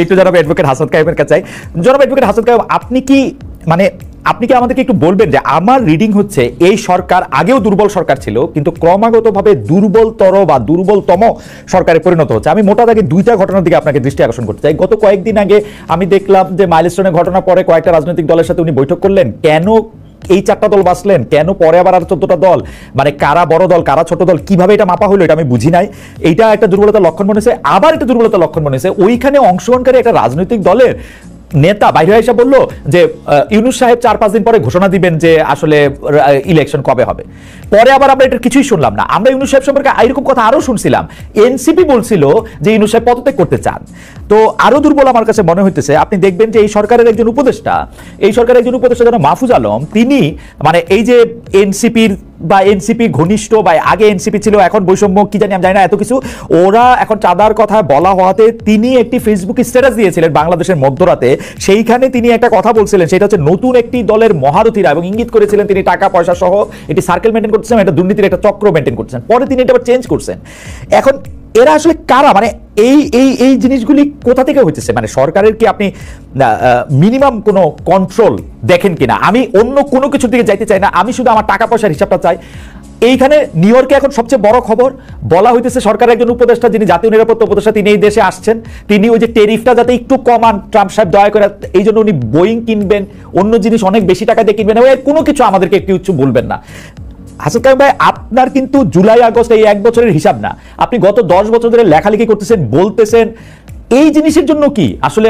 একটু জনাব অ্যাডভোকেট হাসান কাইমের কাছে চাই। জনাব অ্যাডভোকেট হাসান কাইম, আপনি কি আমাদেরকে একটু বলবেন যে আমার রিডিং হচ্ছে এই সরকার আগেও দুর্বল সরকার ছিল, কিন্তু ক্রমাগতভাবে দুর্বলতর বা দুর্বলতম সরকারে পরিণত হচ্ছে। আমি মোটা দাগে দুইটা ঘটনার দিকে আপনাকে দৃষ্টি আকর্ষণ করতে চাই। গত কয়েকদিন আগে আমি দেখলাম যে মাইলস্টোনের ঘটনা পরে কয়েকটা রাজনৈতিক দলের সাথে উনি বৈঠক করলেন। কেন এই 4টা দল বাঁচলেন, কেন পরে আবার আর 14টা দল, মানে কারা বড় দল কারা ছোট দল, কিভাবে এটা মাপা হলো এটা আমি বুঝি নাই। এইটা একটা দুর্বলতার লক্ষণ মনে হয়েছে। আবার একটা দুর্বলতার লক্ষণ মনে হয়েছে, ওইখানে অংশগ্রহণকারী একটা রাজনৈতিক দলের নেতা বাইরে এসে বললো যে ইউনূস সাহেব 4-5 দিন পরে ঘোষণা দিবেন যে আসলে ইলেকশন কবে হবে। পরে আবার আমরা এটা কিছুই শুনলাম না। আমরা ইউনূস সাহেব সম্পর্কে এরকম কথা আরো শুনছিলাম, এনসিপি বলছিল যে ইউনূস সাহেব পদত্যাগ করতে চান। তো আরো দুর্বল আমার কাছে মনে হইতেছে। আপনি দেখবেন যে এই সরকারের একজন উপদেষ্টা যেন মাহফুজ আলম, তিনি মানে এই যে এনসিপির বা এনসিপি ঘনিষ্ঠ বা আগে এনসিপি ছিল এখন বৈষম্য কি জানি আমি জানি না এত কিছু, ওরা এখন চাঁদার কথা বলা হওয়াতে তিনি একটি ফেসবুক স্ট্যাটাস দিয়েছিলেন বাংলাদেশের মধ্যরাতে। সেইখানে তিনি একটা কথা বলছিলেন, সেটা হচ্ছে নতুন একটি দলের মহারথীরা, এবং ইঙ্গিত করেছিলেন তিনি টাকা পয়সা সহ একটি সার্কেল মেনটেন করতেছেন, একটা দুর্নীতির একটা চক্র মেনটেন করছেন। পরে তিনি এটা আবার চেঞ্জ করছেন। এখন এরা আসলে কারা, মানে এই এই এই জিনিসগুলি কোথা থেকে হইতেছে? মানে সরকারের কি আপনি মিনিমাম কোনো কন্ট্রোল দেখেন কিনা? আমি অন্য কোনো কিছুর দিকে যাইতে চাই না, আমি শুধু আমার টাকা পয়সার হিসাবটা চাই। এইখানে নিউ ইয়র্কে এখন সবচেয়ে বড় খবর বলা হইতেছে, সরকারের একজন উপদেষ্টা যিনি জাতীয় নিরাপত্তা উপদেষ্টা, তিনি এই দেশে আসছেন। তিনি ওই যে টেরিফটা যাতে একটু কমান, ট্রাম্প সাহেব দয়া করে, এই জন্য উনি বোয়িং কিনবেন, অন্য জিনিস অনেক বেশি টাকা দিয়ে কিনবেন, কোনো কিছু আমাদেরকে একটু উচ্চ বলবেন না। হাসান কাইম ভাই, আপনার কিন্তু জুলাই আগস্ট এই 1 বছরের হিসাব না, আপনি গত 10 বছর ধরে লেখালেখি করতেছেন, বলতেছেন। এই জিনিসের জন্য কি আসলে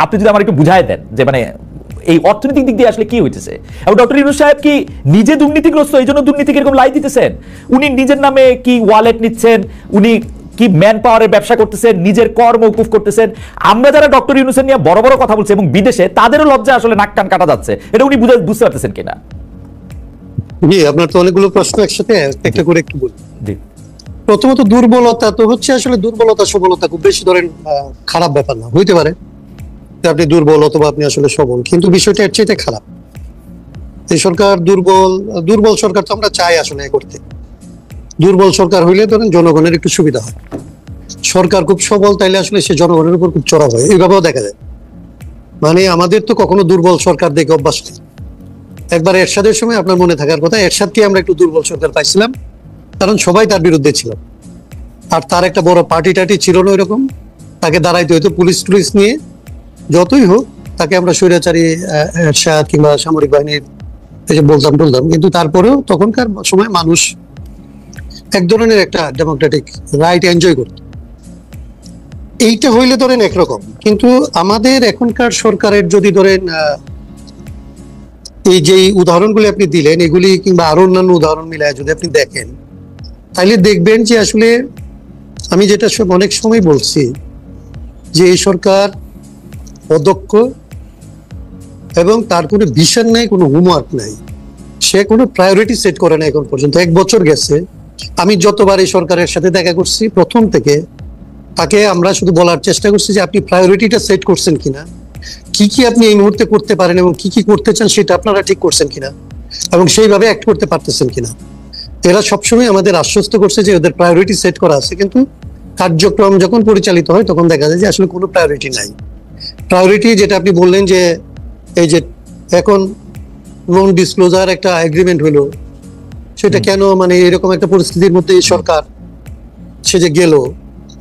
আপনি যদি আমার একটু বুঝাই দেন যে মানে এই অর্থনৈতিক দিক দিয়ে আসলে কি হইতেছে? এবং ডক্টর ইউনূস সাহেব কি নিজে দুর্নীতিগ্রস্ত, এই জন্য দুর্নীতিকে এরকম লাই দিতেছেন? উনি নিজের নামে কি ওয়ালেট নিচ্ছেন, উনি কি ম্যান পাওয়ারের ব্যবসা করতেছেন, নিজের কর মওকুফ করতেছেন। আমরা যারা ডক্টর ইউনূসের নিয়ে বড় বড় কথা বলছি এবং বিদেশে, তাদেরও লজ্জা আসলে নাক কান কাটা যাচ্ছে। এটা উনি বুঝতে পারতেছেন কিনা? জি, আপনার তো অনেকগুলো প্রশ্ন একসাথে, একটা করে একটু বলি। প্রথমত দুর্বলতা তো হচ্ছে আসলে দুর্বলতা সবলতা খুব বেশি ধরেন খারাপ ব্যাপার না, হইতে পারে আপনি দুর্বল অথবা আপনি আসলে সবল, কিন্তু বিষয়টা এর চাইতে খারাপ। এই সরকার দুর্বল সরকার তো আমরা চাই আসলে করতে। দুর্বল সরকার হইলে ধরেন জনগণের একটু সুবিধা হয়। সরকার খুব সবল তাইলে আসলে সে জনগণের উপর খুব চড়া হয়, এইভাবেও দেখা যায়। মানে আমাদের তো কখনো দুর্বল সরকার দেখে অভ্যাস নেই। একবার এরশাদের সময় আপনার মনে থাকার কথা, এরশাদকে আমরা একটু দুর্বল সরকার পাইছিলাম, কারণ সবাই তার বিরুদ্ধে ছিল, আর তার একটা বড় পার্টি টাটি ছিল না এরকম, তাকে দাঁড়াইতে হইতো পুলিশ টুলিশ নিয়ে। যতই হোক তাকে আমরা স্বৈরাচারী এরশাদ কিংবা সামরিক বাহিনীর বলতাম, কিন্তু তারপরেও তখনকার সময় মানুষ এক ধরনের একটা ডেমোক্রেটিক রাইট এনজয় করত। এইটা হইলে ধরেন একরকম, কিন্তু আমাদের এখনকার সরকারের যদি ধরেন এই যে উদাহরণগুলি আপনি দিলেন, এগুলি কিংবা আরো অন্যান্য উদাহরণ মিলায় যদি আপনি দেখেন, তাহলে দেখবেন যে আসলে আমি যেটা অনেক সময় বলছি যে এই সরকার অদক্ষ এবং তার কোনো ভিশন নাই, কোনো হোমওয়ার্ক নাই, সে কোনো প্রায়োরিটি সেট করে না এখন পর্যন্ত। 1 বছর গেছে, আমি যতবার এই সরকারের সাথে দেখা করছি প্রথম থেকে তাকে আমরা শুধু বলার চেষ্টা করছি যে আপনি প্রায়োরিটিটা সেট করছেন কিনা, কি কি আপনি এই মুহূর্তে করতে পারেন এবং কি কি করতে চান সেটা আপনারা ঠিক করছেন কিনা, এবং সেইভাবে অ্যাক্ট করতে পারতেছেন কিনা। এরা সবসময় আমাদের আশ্বস্ত করছে যে ওদের প্রায়োরিটি সেট করা আছে, কিন্তু কার্যক্রম যখন পরিচালিত হয় তখন দেখা যায় যে আসলে কোনো প্রায়োরিটি নাই। প্রায়োরিটি যেটা আপনি বললেন যে এই যে এখন নন ডিসক্লোজার একটা এগ্রিমেন্ট হলো, সেটা কেন মানে এরকম একটা পরিস্থিতির মধ্যে সরকার সে যে গেল,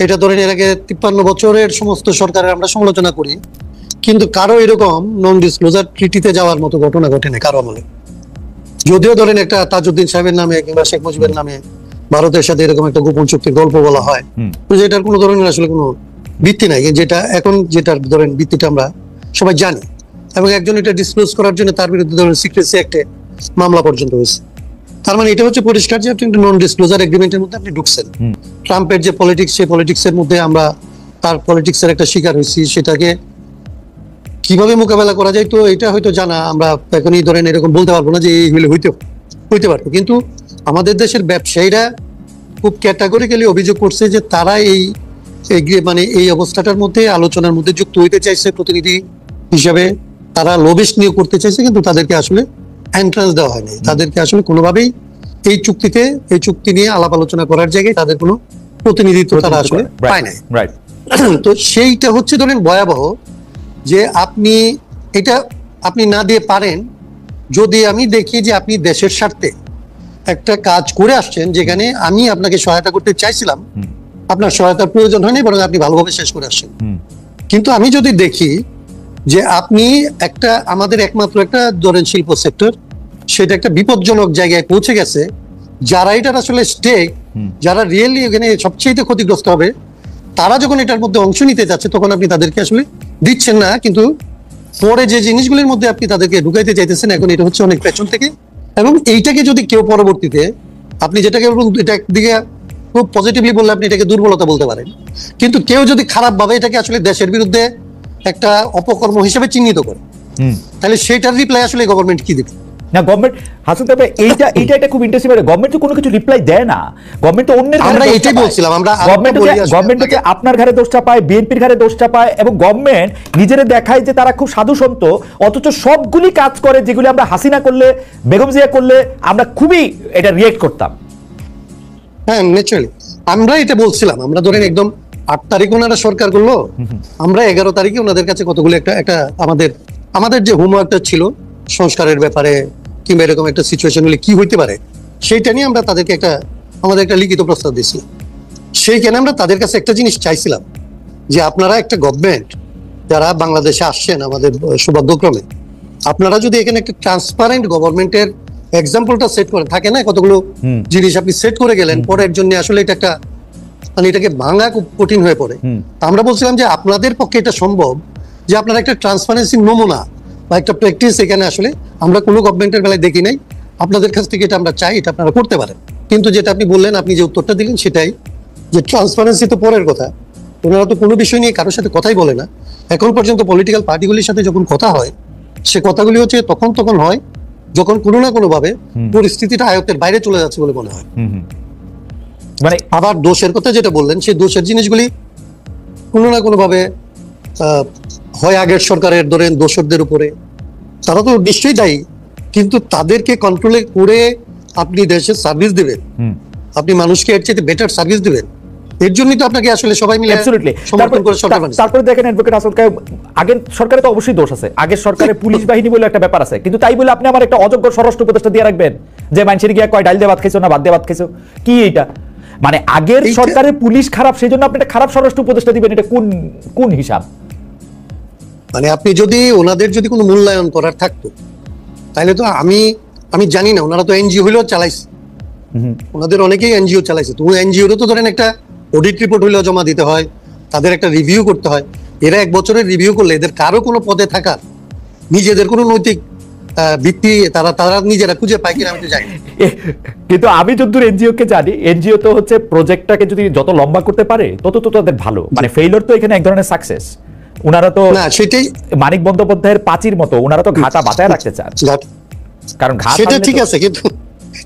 এটা ধরেন এর আগে 53 বছরের সমস্ত সরকারের আমরা সমালোচনা করি, কিন্তু কারো এরকম নন ডিসক্লোজার ট্রিটিতে যাওয়ার মতো ঘটনা ঘটে না কারো আমলে। যদিও ধরেন একটা তাজউদ্দিন সাহেবের নামে কিংবা শেখ মুজিবের নামে ভারতের সাথে এরকম একটা গোপন চুক্তির গল্প বলা হয়, যেটার কোনো ধরনের আসলে কোনো ভিত্তি নাই, যেটা এখন যেটার ধরেন ভিত্তিটা আমরা সবাই জানি, এবং একজন এটা ডিসক্লোজ করার জন্য তার বিরুদ্ধে ধরেন সিক্রেসি অ্যাক্টে মামলা পর্যন্ত হয়েছে। তার মানে এটা হচ্ছে পরিষ্কার যে আপনি নন ডিসক্লোজার এগ্রিমেন্টের মধ্যে আপনি ঢুকছেন। ট্রাম্পের যে পলিটিক্স, সেই পলিটিক্সের মধ্যে আমরা তার পলিটিক্সের একটা শিকার হয়েছি, সেটাকে কিভাবে মোকাবেলা করা যায় তো এটা হয়তো জানা, আমরা এখনই ধরেন এরকম বলতে পারবো না যে এই হইলে হইতে পারবো, কিন্তু আমাদের দেশের ব্যবসায়ীরা খুব ক্যাটাগরিক্যালি অভিযোগ করছে যে তারা এই মানে এই অবস্থাটার মধ্যে আলোচনার মধ্যে যুক্ত হইতে চাইছে প্রতিনিধি হিসাবে, তারা লবিশ নিয়োগ করতে চাইছে, কিন্তু তাদেরকে আসলে এন্ট্রান্স দেওয়া হয়নি, তাদেরকে আসলে কোনোভাবেই এই চুক্তি নিয়ে আলাপ আলোচনা করার জায়গায় তাদের কোনো প্রতিনিধিত্ব তারা আসলে পায় নাই। তো সেইটা হচ্ছে ধরেন ভয়াবহ, যে এটা আপনি না দিয়ে পারেন, যদি আমি দেখি যে আপনি দেশের স্বার্থে একটা কাজ করে আসছেন যেখানে আমি আপনাকে সহায়তা করতে চাইছিলাম, আপনার সহায়তার প্রয়োজন হয়নি, বরং আপনি ভালোভাবে শেষ করে আসছেন। কিন্তু আমি যদি দেখি যে আপনি আমাদের একমাত্র একটা ধরেন শিল্প সেক্টর, সেটা একটা বিপজ্জনক জায়গায় পৌঁছে গেছে, যারা এটার আসলে স্টেক, যারা রিয়েলি এখানে সবচেয়ে ক্ষতিগ্রস্ত হবে, তারা যখন এটার মধ্যে অংশ নিতে যাচ্ছে তখন আপনি তাদেরকে আসলে দিচ্ছেন না, কিন্তু পরে যে জিনিসগুলির মধ্যে আপনি তাদেরকে ঢুকাইতে চাইতেছেন, এখন এটা হচ্ছে অনেক পেছন থেকে। এবং এইটাকে যদি কেউ পরবর্তীতে, আপনি যেটাকে এটা দিকে খুব পজিটিভলি বললে আপনি এটাকে দুর্বলতা বলতে পারেন, কিন্তু কেউ যদি খারাপ ভাবে এটাকে আসলে দেশের বিরুদ্ধে একটা অপকর্ম হিসেবে চিহ্নিত করে, তাহলে সেটার রিপ্লাই আসলে গভর্নমেন্ট কি দিবে? না, গভর্নমেন্ট হাসান তবে এইটা একটা খুব ইন্টারেস্টিং, গভর্নমেন্ট তো কোনো কিছু রিপ্লাই দেয় না, গভর্নমেন্ট তো অন্যের আমরা এটাই বলছিলাম, গভর্নমেন্ট হচ্ছে আপনার ঘরে দোষটা পায়, বিএনপির ঘরে দোষটা পায়, এবং গভর্নমেন্ট নিজেরা দেখায় যে তারা খুব সাধু সন্ত, অথচ সবগুলি কাজ করে যেগুলি আমরা হাসিনা করলে, বেগম জিয়া করলে আমরা খুবই এটা রিয়েক্ট করতাম। হ্যাঁ, ন্যাচারালি আমরা এটা বলছিলাম। আমরা ধরেন একদম 8 তারিখ ওনারা সরকার করলো, আমরা 11 তারিখে ওনাদের কাছে কতগুলো একটা আমাদের যে হোমওয়ার্কটা ছিল সংস্কারের ব্যাপারে কিংবা এরকম একটা সিচুয়েশন হলে কি হইতে পারে, সেইটা নিয়ে আমরা তাদেরকে আমাদের একটা লিখিত প্রস্তাব দিয়েছিলাম। সেইখানে আমরা তাদের কাছে একটা জিনিস চাইছিলাম, যে আপনারা একটা গভর্নমেন্ট যারা বাংলাদেশে আসছেন আমাদের সৌভাগ্যক্রমে, আপনারা যদি এখানে একটা ট্রান্সপারেন্ট গভর্নমেন্টের এক্সাম্পলটা সেট করে থাকে না, কতগুলো জিনিস আপনি সেট করে গেলেন, পরের জন্য আসলে এটা একটা মানে এটাকে ভাঙা খুব কঠিন হয়ে পড়ে। আমরা বলছিলাম যে আপনাদের পক্ষে এটা সম্ভব, যে আপনারা একটা ট্রান্সপারেন্সি নমুনা বা একটা প্র্যাকটিস এখানে আসলে আমরা কোনো গভর্নমেন্টের বেলায় দেখি নাই, আপনাদের কাছ থেকে এটা আমরা চাই, এটা আপনারা করতে পারেন। কিন্তু যেটা আপনি বললেন, আপনি যে উত্তরটা দিলেন সেটাই, যে ট্রান্সপারেন্সি তো পরের কথা, ওনারা তো কোনো বিষয় নিয়ে কারোর সাথে কথাই বলে না এখন পর্যন্ত। পলিটিক্যাল পার্টিগুলির সাথে যখন কথা হয়, সে কথাগুলি হচ্ছে তখন হয় যখন কোনো না কোনো ভাবে পরিস্থিতিটা আয়ত্তের বাইরে চলে যাচ্ছে বলে মনে হয়। মানে আবার দোষের কথা যেটা বললেন, সেই দোষের জিনিসগুলি কোনো না কোনো ভাবে হয় আগের সরকারের ধরেন দোষরদের উপরে, তারা তো নিশ্চয়ই দায়ী, কিন্তু তাদেরকে কন্ট্রোলে করে আপনি দেশের সার্ভিস দিবেন, আপনি মানুষকে এর চেয়ে বেটার সার্ভিস দিবেন, এর জন্যই তো আপনাকে আসলে সবাই মিলে সমর্থন করে সরকার বানিয়েছে। তারপরে দেখেন অ্যাডভোকেট হাসান কায়েম, আগের সরকারে তো অবশ্যই দোষ আছে, আগের সরকারের পুলিশ বাহিনী বলে একটা ব্যাপার আছে, কিন্তু তাই বলে আপনি আমার একটা অযোগ্য স্বরাষ্ট্র উপদেষ্টা দিয়ে রাখবেন যে মানুষের গিয়ে কয় ডাল দিয়ে ভাত খাইছো না ভাত দিয়ে ভাত খাইছো, কি এটা? মানে আগের সরকারের পুলিশ খারাপ, সেই জন্য আপনি একটা খারাপ স্বরাষ্ট্র উপদেষ্টা দিবেন, এটা কোন হিসাব? মানে আপনি যদি ওনাদের যদি কোনো মূল্যায়ন করার থাকতো, তাহলে তো আমি জানি না, ওনারা তো এনজিও হইলেও চালাইছে, ওনাদের অনেকেই এনজিও চালাইছে, তো এনজিওরও তো ধরেন একটা অডিট রিপোর্ট হইলেও জমা দিতে হয়, তাদের একটা রিভিউ করতে হয়। এরা 1 বছরের রিভিউ করলে এদের কারো কোনো পদে থাকার নিজেদের কোনো নৈতিক ভিত্তি তারা নিজেরা খুঁজে পায় কিনা আমি তো জানি। কিন্তু আমি যতদূর এনজিও কে জানি, এনজিও তো হচ্ছে প্রজেক্টটাকে যদি যত লম্বা করতে পারে তত তো তাদের ভালো, মানে ফেইলিওর তো এখানে এক ধরনের সাকসেস। উনারা তো না, সেটাই মানিক বন্দ্যোপাধ্যায়ের পাঁচির মতো, উনারা তো ঘাটা বাঁচায় রাখতে চান, কারণ ঘাট সেটা ঠিক আছে, কিন্তু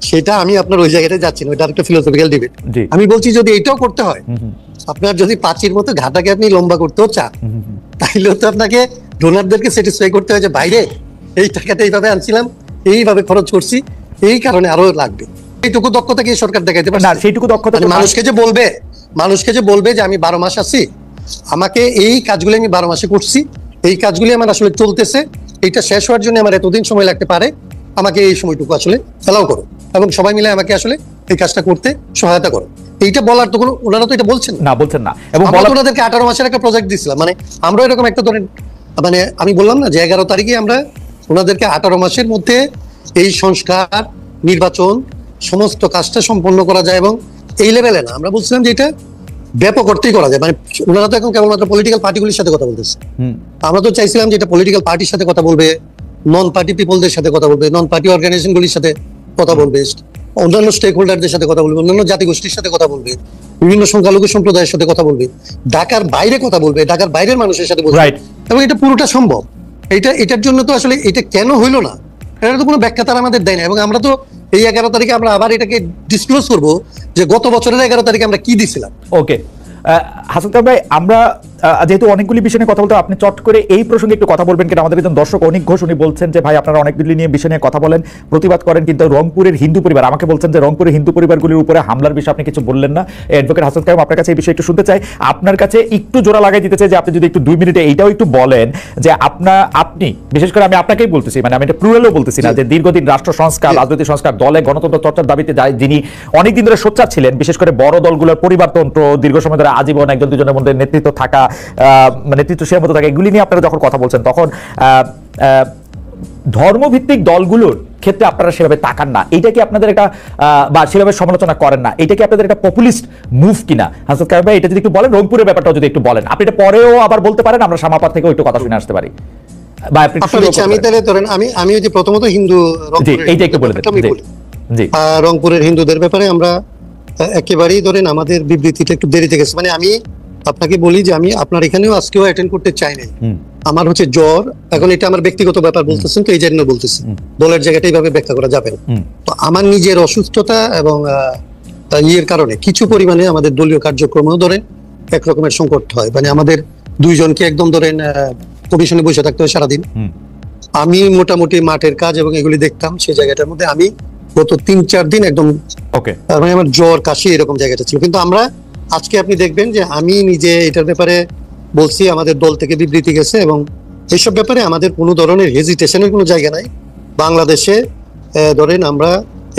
সেটা আমি আপনার ওই জায়গাটায় যাচ্ছি না, ওইটা একটা ফিলোসফিক্যাল ডিবেট। আমি বলছি যদি এটাও করতে হয়, আপনার যদি পাঁচির মতো ঘাটাকে আপনি লম্বা করতেও চান, তাইলেও তো আপনাকে ডোনারদেরকে স্যাটিসফাই করতে হয় যে বাইরে এই টাকাটা এইভাবে আনছিলাম, এইভাবে খরচ করছি, এই কারণে আরো লাগবে। এইটুকু দক্ষতা কি সরকার দেখাইতে পারে না? সেইটুকু দক্ষতা মানুষকে যে বলবে যে আমি 12 মাস আছি, আমাকে এই কাজগুলি আমি 12 মাসে করছি, এই কাজগুলি আমার আসলে চলতেছে, এইটা শেষ হওয়ার জন্য আমার এতদিন সময় লাগতে পারে, আমাকে এই সময়টুকু আসলে অ্যালাউ করো এবং সবাই মিলে আমাকে আসলে এই কাজটা করতে সহায়তা করো। এইটা বলার তো কোনো, ওনারা তো এটা বলছেন না। এবং ওনাদেরকে 18 মাসের একটা প্রজেক্ট দিয়েছিলাম, মানে আমরা এরকম একটা ধরেন, মানে আমি বললাম না যে 11 তারিখে আমরা ওনাদেরকে 18 মাসের মধ্যে এই সংস্কার, নির্বাচন, সমস্ত কাজটা সম্পন্ন করা যায়, এবং এই লেভেলে না, আমরা বলছিলাম যে এটা ব্যাপক অর্থেই করা যায়। মানে ওনারা তো এখন কেবলমাত্র পলিটিক্যাল পার্টিগুলির সাথে কথা বলতেছে, আমরা তো চাইছিলাম যে এটা পলিটিক্যাল পার্টির সাথে কথা বলবে, নন পার্টি পিপলদের সাথে কথা বলবে, নন পার্টি অর্গানাইজেশনগুলির সাথে কথা বলবে, অন্যান্য স্টেক হোল্ডারদের সাথে কথা বলবে, অন্যান্য জাতিগোষ্ঠীর সাথে কথা বলবে, বিভিন্ন সংখ্যালঘু সম্প্রদায়ের সাথে কথা বলবে, ঢাকার বাইরে কথা বলবে, ঢাকার বাইরের মানুষের সাথে বলবে, এবং এটা পুরোটা সম্ভব। এটার জন্য তো আসলে এটা কেন হইলো না, এটা তো কোনো ব্যাখ্যা তারা আমাদের দেয় না। এবং আমরা তো এই 11 তারিখে আমরা আবার এটাকে ডিসক্লোজ করবো যে গত বছরের 11 তারিখে আমরা কি দিছিলাম। ওকে হাসান ভাই, আমরা যেহেতু অনেকগুলি বিষয় নিয়ে কথা বলতে আপনি চট করে এই প্রসঙ্গে একটু কথা বলবেন কিনা, আমাদের একজন দর্শক অনেক ঘোষ উনি বলছেন যে ভাই আপনারা অনেকগুলি নিয়ে বিষয় নিয়ে কথা বলেন, প্রতিবাদ করেন, কিন্তু রংপুরের হিন্দু পরিবার আমাকে বলছেন যে রংপুরের হিন্দু পরিবারগুলির উপরে হামলার বিষয়ে আপনি কিছু বললেন না। অ্যাডভোকেট হাসান কাইয়ুম আপনার কাছে এই বিষয়ে একটু শুনতে চাই, আপনার কাছে একটু জোড়া লাগাই দিতে চাই যে আপনি যদি একটু 2 মিনিটে এইটাও একটু বলেন যে আপনি বিশেষ করে আমি আপনাকেই বলতেছি, মানে আমি এটা প্লুরালও বলতেছি না, যে দীর্ঘদিন রাষ্ট্র সংস্কার, রাজনৈতিক সংস্কার, দলে গণতন্ত্র চর্চার দাবিতে যিনি অনেকদিন ধরে সোচ্চার ছিলেন, বিশেষ করে বড় দলগুলোর পরিবারতন্ত্র, দীর্ঘ সময় ধরে আজীবন একজন দুজনের মধ্যে নেতৃত্ব থাকা, নেতৃত্ব সীমাবদ্ধ থাকে, এগুলি নিয়ে আপনারা যখন কথা বলছেন তখন ধর্মভিত্তিক দলগুলোর ক্ষেত্রে আপনারা সেভাবে তাকান না, এইটা কি আপনাদের একটা বা সেভাবে সমালোচনা করেন না, এটা কি আপনাদের একটা পপুলিস্ট মুভ কিনা? হাসান কাইয়ুম ভাই এটা যদি একটু বলেন, রংপুরের ব্যাপারটাও যদি একটু বলেন, আপনি এটা পরেও আবার বলতে পারেন, আমরা সামাপার থেকেও একটু কথা শুনে আসতে পারি। বা আপনি আমি তাহলে ধরেন আমি ওই যে প্রথমত হিন্দু এইটা একটু বলে দেন। জি, রংপুরের হিন্দুদের ব্যাপারে আমরা একেবারেই ধরেন আমাদের বিবৃতিটা একটু দেরিতে গেছে, মানে আমি আপনাকে বলি যে আমি আপনার এখানেও আজকেও অ্যাটেন্ড করতে চাই নাই, আমার হচ্ছে জ্বর, এখন এটা আমার ব্যক্তিগত ব্যাপার বলতেছেন তো এই জন্য বলতেছি, দলের জায়গাটা এইভাবে ব্যাখ্যা করা যাবে না। তো আমার নিজের অসুস্থতা এবং ইয়ের কারণে কিছু পরিমাণে আমাদের দলীয় কার্যক্রমেও ধরেন একরকমের সংকট হয়, মানে আমাদের দুইজনকে একদম ধরেন কমিশনে বসে থাকতে হয় সারাদিন। আমি মোটামুটি মাঠের কাজ এবং এগুলি দেখতাম, সেই জায়গাটার মধ্যে আমি গত 3-4 দিন একদম মানে আমার জ্বর কাশি এরকম জায়গাটা ছিল। কিন্তু আমরা আজকে আপনি দেখবেন যে আমি নিজে এটার ব্যাপারে বলছি, আমাদের দল থেকে বিবৃতি গেছে এবং এইসব ব্যাপারে আমাদের কোনো ধরনের হেজিটেশনের কোনো জায়গা নাই। বাংলাদেশে ধরেন আমরা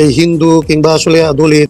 এই হিন্দু কিংবা আসলে দলিত